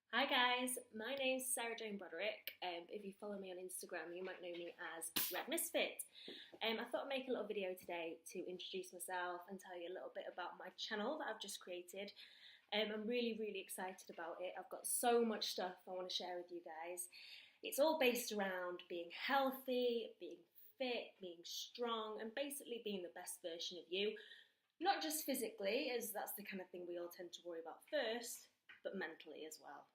Hi guys, my name's Sarah Jane Broderick. If you follow me on Instagram, you might know me as Redmistfit. I thought I'd make a little video today to introduce myself and tell you a little bit about my channel that I've just created. I'm really excited about it. I've got so much stuff I want to share with you guys. It's all based around being healthy, being fit, being strong, and basically being the best version of you. Not just physically, as that's the kind of thing we all tend to worry about first, but mentally as well.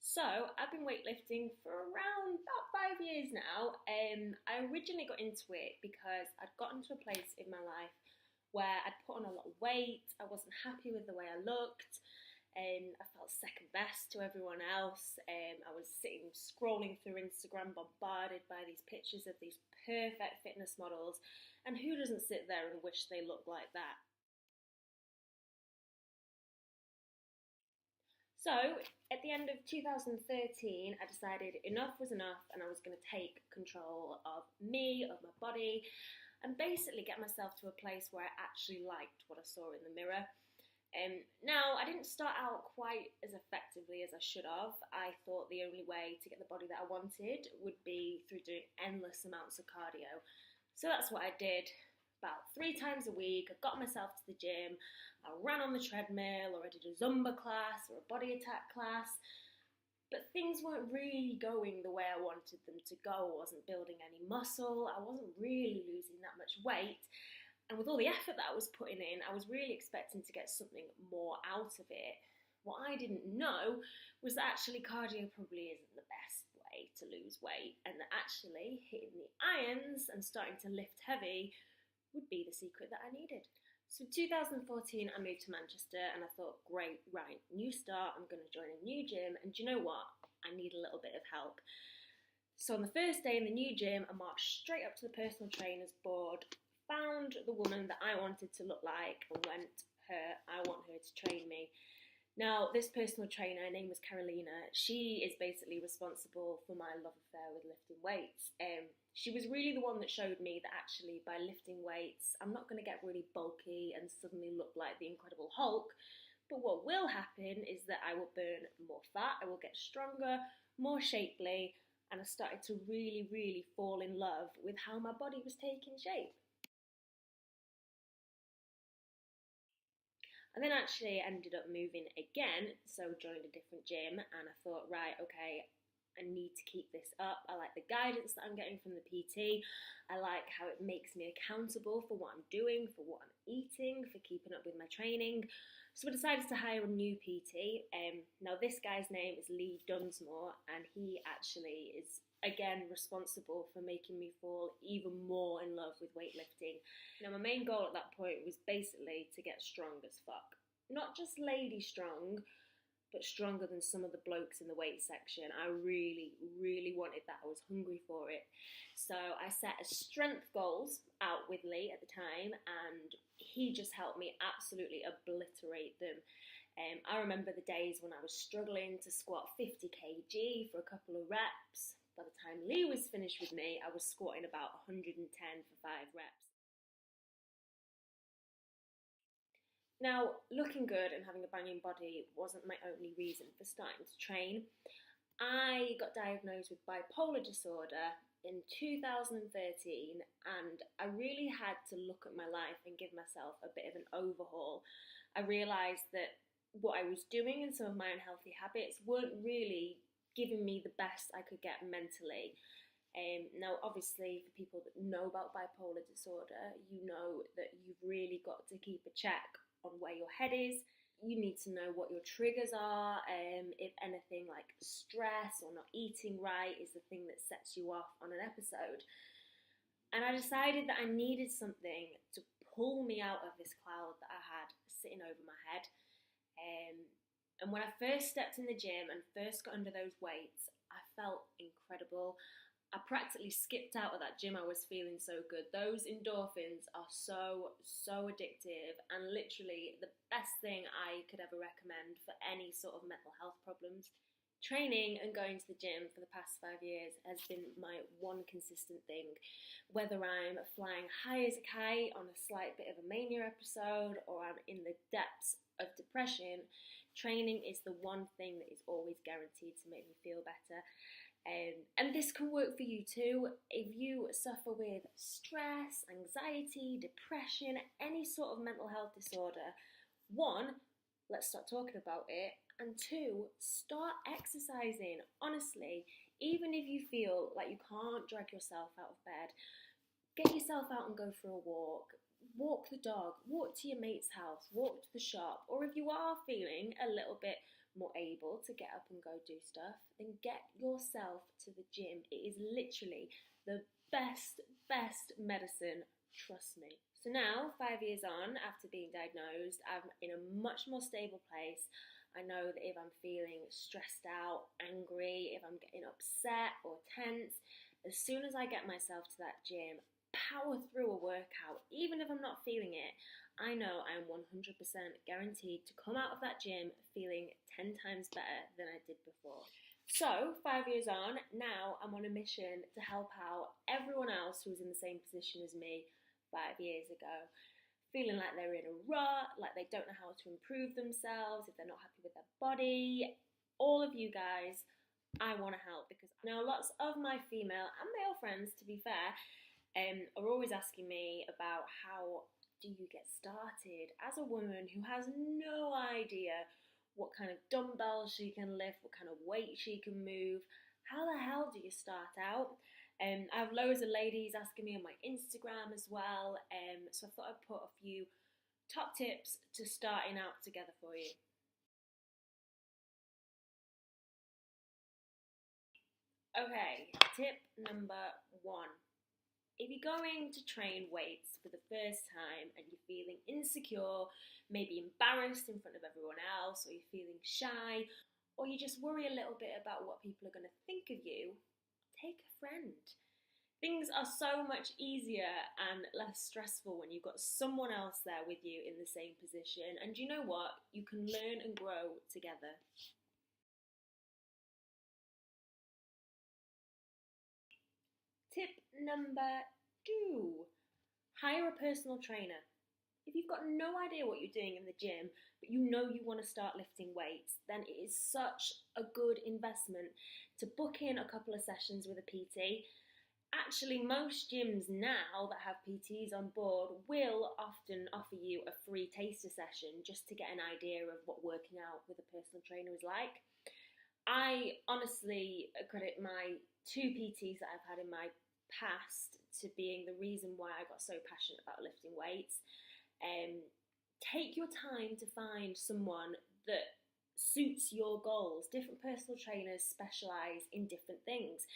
So, I've been weightlifting for around about 5 years now. I originally got into it because I'd gotten to a place in my life where I'd put on a lot of weight, I wasn't happy with the way I looked, I felt second best to everyone else. I was sitting scrolling through Instagram, bombarded by these pictures of these perfect fitness models, and who doesn't sit there and wish they looked like that? So, at the end of 2013, I decided enough was enough and I was going to take control of me, of my body, and basically get myself to a place where I actually liked what I saw in the mirror. Now, I didn't start out quite as effectively as I should have. I thought the only way to get the body that I wanted would be through doing endless amounts of cardio. So that's what I did. About 3 times a week, I got myself to the gym, I ran on the treadmill, or I did a Zumba class or a body attack class. But things weren't really going the way I wanted them to go. I wasn't building any muscle, I wasn't really losing that much weight. And with all the effort that I was putting in, I was really expecting to get something more out of it. What I didn't know was that actually cardio probably isn't the best way to lose weight, and that actually hitting the irons and starting to lift heavy would be the secret that I needed. So 2014, I moved to Manchester and I thought, great, right, new start, I'm going to join a new gym. And do you know what? I need a little bit of help. So on the first day in the new gym, I marched straight up to the personal trainer's board, found the woman that I wanted to look like and went, I want her to train me. Now, this personal trainer, her name was Carolina, she is basically responsible for my love affair with lifting weights. She was really the one that showed me that actually by lifting weights, I'm not going to get really bulky and suddenly look like the Incredible Hulk. But what will happen is that I will burn more fat, I will get stronger, more shapely, and I started to really fall in love with how my body was taking shape. And then actually ended up moving again, so joined a different gym, and I thought, right, okay, I need to keep this up. I like the guidance that I'm getting from the PT. I like how it makes me accountable for what I'm doing, for what I'm eating, for keeping up with my training. So I decided to hire a new PT. Now this guy's name is Lee Dunsmore, and he actually is again responsible for making me fall even more in love with weightlifting. Now my main goal at that point was basically to get strong as fuck. Not just lady strong, but stronger than some of the blokes in the weight section. I really wanted that. I was hungry for it. So I set a strength goals out with Lee at the time, and he just helped me absolutely obliterate them. I remember the days when I was struggling to squat 50 kg for a couple of reps. By the time Lee was finished with me, I was squatting about 110 for 5 reps. Now, looking good and having a banging body wasn't my only reason for starting to train. I got diagnosed with bipolar disorder in 2013, and I really had to look at my life and give myself a bit of an overhaul. I realised that what I was doing and some of my unhealthy habits weren't really giving me the best I could get mentally. Now, obviously, for people that know about bipolar disorder, you know that you've really got to keep a check on where your head is. You need to know what your triggers are, if anything like stress or not eating right is the thing that sets you off on an episode. And I decided that I needed something to pull me out of this cloud that I had sitting over my head. Um, and when I first stepped in the gym and first got under those weights, I felt incredible. I practically skipped out of that gym. I was feeling so good. Those endorphins are so addictive, and literally the best thing I could ever recommend for any sort of mental health problems. Training and going to the gym for the past 5 years has been my one consistent thing. Whether I'm flying high as a kite on a slight bit of a mania episode, or I'm in the depths of depression, Training is the one thing that is always guaranteed to make me feel better. And this can work for you too. If you suffer with stress, anxiety, depression, any sort of mental health disorder, one, let's start talking about it. And two, start exercising. Honestly, even if you feel like you can't drag yourself out of bed, get yourself out and go for a walk. Walk the dog, walk to your mate's house, walk to the shop. Or if you are feeling a little bit more able to get up and go do stuff, then get yourself to the gym. It is literally the best medicine, trust me. So now, 5 years on, after being diagnosed, I'm in a much more stable place. I know that if I'm feeling stressed out, angry, if I'm getting upset or tense, as soon as I get myself to that gym, power through a workout, even if I'm not feeling it, I know I am 100% guaranteed to come out of that gym feeling 10 times better than I did before. So, 5 years on, now I'm on a mission to help out everyone else who was in the same position as me 5 years ago. Feeling like they're in a rut, like they don't know how to improve themselves, if they're not happy with their body. All of you guys, I want to help, because I know lots of my female and male friends, to be fair, are always asking me about how do you get started as a woman who has no idea what kind of dumbbells she can lift, what kind of weight she can move. How the hell do you start out? I have loads of ladies asking me on my Instagram as well, so I thought I'd put a few top tips to starting out together for you. Okay, tip number 1. If you're going to train weights for the first time and you're feeling insecure, maybe embarrassed in front of everyone else, or you're feeling shy, or you just worry a little bit about what people are going to think of you, take a friend. Things are so much easier and less stressful when you've got someone else there with you in the same position. And you know what? You can learn and grow together. Tip number 2, hire a personal trainer. If you've got no idea what you're doing in the gym, but you know you want to start lifting weights, then it is such a good investment to book in a couple of sessions with a PT. Actually, most gyms now that have PTs on board will often offer you a free taster session just to get an idea of what working out with a personal trainer is like. I honestly credit my 2 PTs that I've had in my past to being the reason why I got so passionate about lifting weights. Take your time to find someone that suits your goals. Different personal trainers specialise in different things.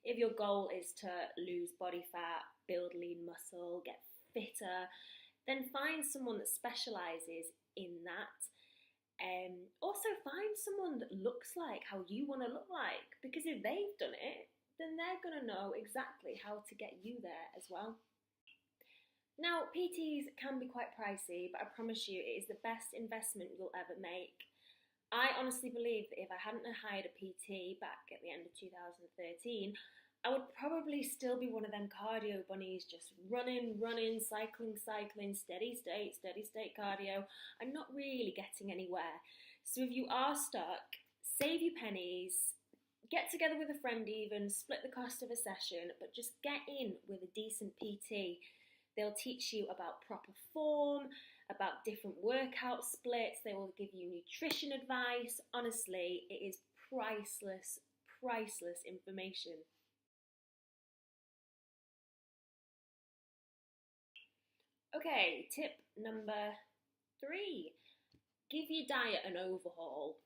If your goal is to lose body fat, build lean muscle, get fitter, then find someone that specialises in that. Also find someone that looks like how you want to look like, because if they've done it, then they're going to know exactly how to get you there as well. Now, PTs can be quite pricey, but I promise you it is the best investment you'll ever make. I honestly believe that if I hadn't hired a PT back at the end of 2013, I would probably still be one of them cardio bunnies, just running, cycling, steady state cardio, and not really getting anywhere. So if you are stuck, save your pennies, get together with a friend even, split the cost of a session, but just get in with a decent PT. They'll teach you about proper form, about different workout splits. They will give you nutrition advice. Honestly, it is priceless information. Okay, tip number 3. Give your diet an overhaul.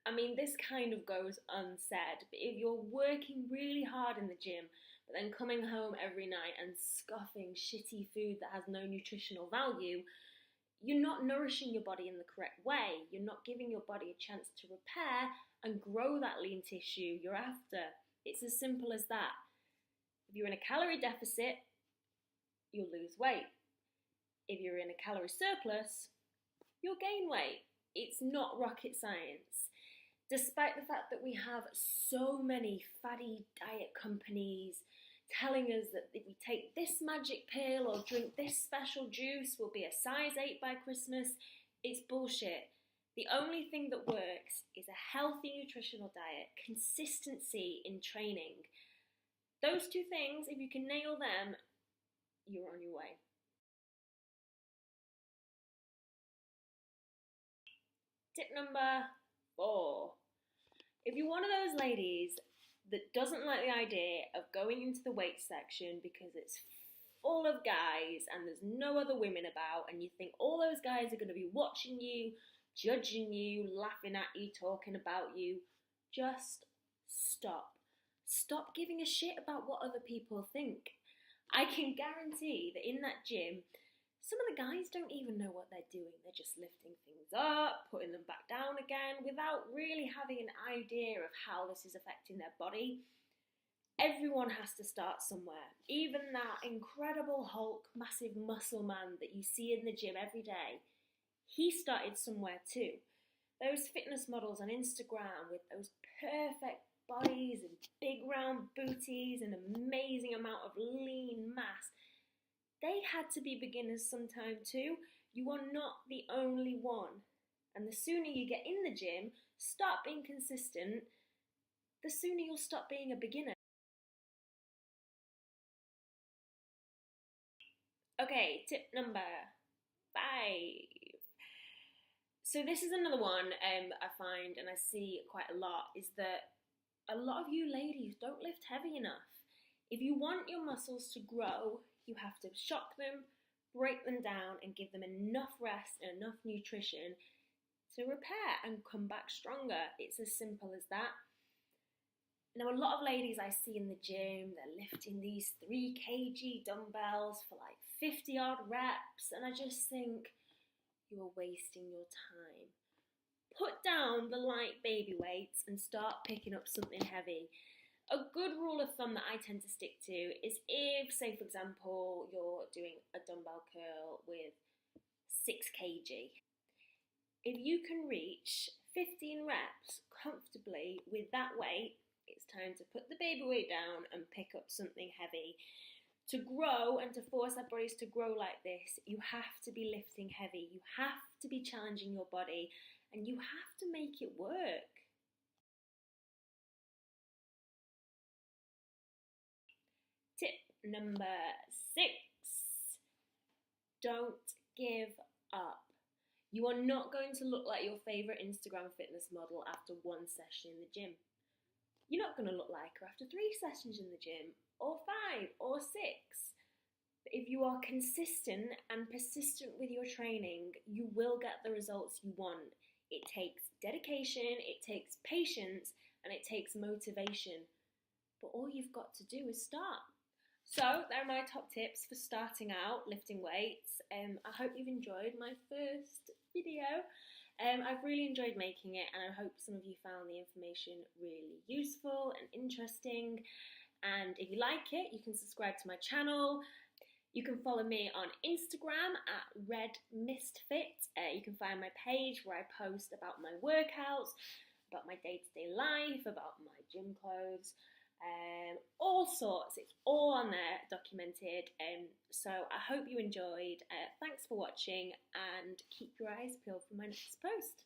I mean, this kind of goes unsaid, but if you're working really hard in the gym, but then coming home every night and scoffing shitty food that has no nutritional value, you're not nourishing your body in the correct way. You're not giving your body a chance to repair and grow that lean tissue you're after. It's as simple as that. If you're in a calorie deficit, you'll lose weight. If you're in a calorie surplus, you'll gain weight. It's not rocket science. Despite the fact that we have so many fatty diet companies telling us that if we take this magic pill or drink this special juice, we'll be a size 8 by Christmas, it's bullshit. The only thing that works is a healthy nutritional diet, consistency in training. Those two things, if you can nail them, you're on your way. Tip number 4. If you're one of those ladies that doesn't like the idea of going into the weights section because it's full of guys and there's no other women about, and you think all those guys are going to be watching you, judging you, laughing at you, talking about you, just stop. Stop giving a shit about what other people think. I can guarantee that in that gym, some of the guys don't even know what they're doing. They're just lifting things up, putting them back down again, without really having an idea of how this is affecting their body. Everyone has to start somewhere. Even that incredible Hulk, massive muscle man that you see in the gym every day, he started somewhere too. Those fitness models on Instagram with those perfect bodies and big round booties and amazing amount of lean mass, they had to be beginners sometime too. You are not the only one. And the sooner you get in the gym, start being consistent, the sooner you'll stop being a beginner. Okay, tip number 5. So this is another one I find and I see quite a lot, is that a lot of you ladies don't lift heavy enough. If you want your muscles to grow, you have to shock them, break them down, and give them enough rest and enough nutrition to repair and come back stronger. It's as simple as that. Now, a lot of ladies I see in the gym, they're lifting these 3 kg dumbbells for like 50 odd reps, and I just think, you are wasting your time. Put down the light baby weights and start picking up something heavy. A good rule of thumb that I tend to stick to is if, say for example, you're doing a dumbbell curl with 6 kg. If you can reach 15 reps comfortably with that weight, it's time to put the baby weight down and pick up something heavy. To grow and to force our bodies to grow like this, you have to be lifting heavy. You have to be challenging your body and you have to make it work. Tip number 6. Don't give up. You are not going to look like your favourite Instagram fitness model after 1 session in the gym. You're not going to look like her after 3 sessions in the gym, or 5, or 6. But if you are consistent and persistent with your training, you will get the results you want. It takes dedication, it takes patience, and it takes motivation. But all you've got to do is start. So, there are my top tips for starting out lifting weights. I hope you've enjoyed my first video. I've really enjoyed making it, and I hope some of you found the information really useful and interesting. And if you like it, you can subscribe to my channel. You can follow me on Instagram at Redmistfit. You can find my page where I post about my workouts, about my day-to-day life, about my gym clothes, all sorts. It's all on there, documented. So I hope you enjoyed. Thanks for watching, and keep your eyes peeled for my next post.